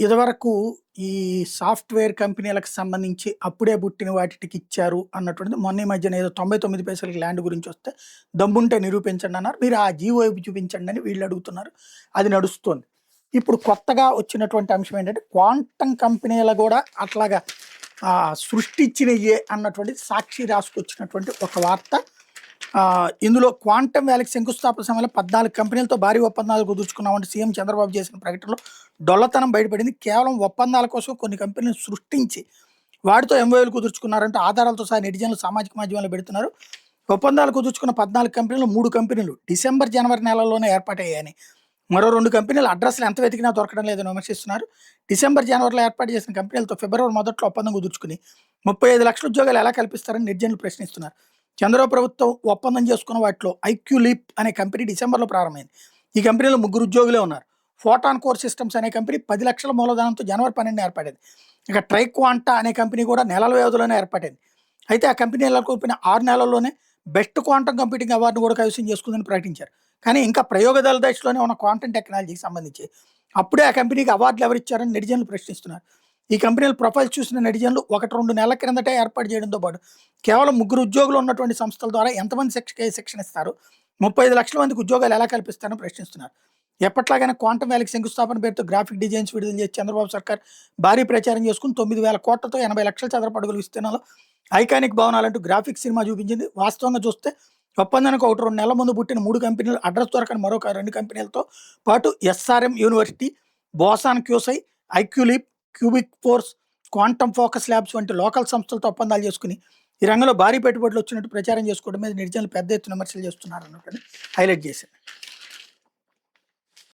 ఇదివరకు ఈ సాఫ్ట్‌వేర్ కంపెనీలకు సంబంధించి అప్పుడే పుట్టిన వాటికి ఇచ్చారు అన్నటువంటిది మొన్న ఈ మధ్యన ఏదో 99 పైసలకి ల్యాండ్ గురించొస్తే, దమ్ముంటే నిరూపించండన్నారు. మీరు ఆ జీవో చూపించండని వీళ్ళు అడుగుతున్నారు. అది నడుస్తోంది. ఇప్పుడు కొత్తగా వచ్చినటువంటి అంశం ఏంటంటే, క్వాంటమ్ కంపెనీలు గూడా అట్లాగా సృష్టించినయ్యే అన్నటువంటిది సాక్షి రాసుకొచ్చినటువంటి ఒక వార్త. ఇందులో క్వాంటమ్ వ్యాలీకి శంకుస్థాపన సమయంలో 14 కంపెనీలతో భారీ ఒప్పందాలు కుదుర్చుకున్నామంటే సీఎం చంద్రబాబు చేసిన ప్రకటనలో డొల్లతనం బయటపడింది. కేవలం ఒప్పందాల కోసం కొన్ని కంపెనీలు సృష్టించి వాటితో ఎంఓయూలు కుదుర్చుకున్నారంటే ఆధారాలతో సహా నెటిజన్లు సామాజిక మాధ్యమాల్లో పెడుతున్నారు. ఒప్పందాలు కుదుర్చుకున్న 14 కంపెనీలు 3 కంపెనీలు డిసెంబర్ జనవరి నెలల్లోనే ఏర్పాటయ్యాయని, మరో 2 కంపెనీల అడ్రస్లు ఎంత వెతికినా దొరకడం లేదని విమర్శిస్తున్నారు. డిసెంబర్ జనవరిలో ఏర్పాటు చేసిన కంపెనీలతో ఫిబ్రవరి మొదట్లో ఒప్పందం కుదుర్చుకుని 35 లక్షల ఉద్యోగాలు ఎలా కల్పిస్తారని నెటిజన్లు ప్రశ్నిస్తున్నారు. చంద్రబాబు ప్రభుత్వం ఒప్పందం చేసుకున్న వాటిలో ఐక్యూ లీప్ అనే కంపెనీ డిసెంబర్లో ప్రారంభమైంది. ఈ కంపెనీలో 3 ఉద్యోగులే ఉన్నారు. ఫోటాన్ కోర్ సిస్టమ్స్ అనే కంపెనీ 10 లక్షల మూలధనంతో జనవరి 12 ఏర్పడింది. ఇక ట్రైక్వాంటా అనే కంపెనీ కూడా నెలల వ్యవధిలోనే ఏర్పడింది. అయితే ఆ కంపెనీ నెలకొల్పిన 6 నెలల్లోనే బెస్ట్ క్వాంటమ్ కంప్యూటింగ్ అవార్డును కూడా కైవసం చేసుకుందని ప్రకటించారు. కానీ ఇంకా ప్రయోగదళ దశలోనే ఉన్న క్వాంటమ్ టెక్నాలజీకి సంబంధించి అప్పుడే ఆ కంపెనీకి అవార్డులు ఎవరిచ్చారని నెటిజన్లు ప్రశ్నిస్తున్నారు. ఈ కంపెనీల ప్రొఫైల్స్ చూసిన నెటిజన్లు 1-2 నెలల క్రిందటే ఏర్పాటు చేయడంతో పాటు కేవలం 3 ఉద్యోగులు ఉన్నటువంటి సంస్థల ద్వారా ఎంతమంది శిక్షణ ఇస్తారు, 35 లక్షల మందికి ఉద్యోగాలు ఎలా కల్పిస్తారని ప్రశ్నిస్తున్నారు. ఎప్పట్లాగానే క్వాంటమ్ వ్యాలీకి శంకుస్థాపన పేరుతో గ్రాఫిక్ డిజైన్స్ విడుదల చేసి చంద్రబాబు సర్కార్ భారీ ప్రచారం చేసుకుని 9,000 కోట్లతో 80 లక్షల చదరపు అడుగుల విస్తీర్ణంలో ఐకానిక్ భవనాలంటూ గ్రాఫిక్స్ సినిమా చూపించింది. వాస్తవంగా చూస్తే ఒప్పందానికి 1-2 నెలల ముందు పుట్టిన 3 కంపెనీలు, అడ్రస్ దొరకని మరొక 2 కంపెనీలతో పాటు SRM University, Boson Q Psi, IQLeap, Cubic Force, Quantum Focus Labs వంటి లోకల్ సంస్థలతో ఒప్పందాలు చేసుకుని ఈ రంగంలో భారీ పెట్టుబడులు వచ్చినట్టు ప్రచారం చేసుకోవడం మీద నెటిజన్లు పెద్ద ఎత్తున విమర్శలు చేస్తున్నారు అన్నట్టు హైలైట్ చేశారు.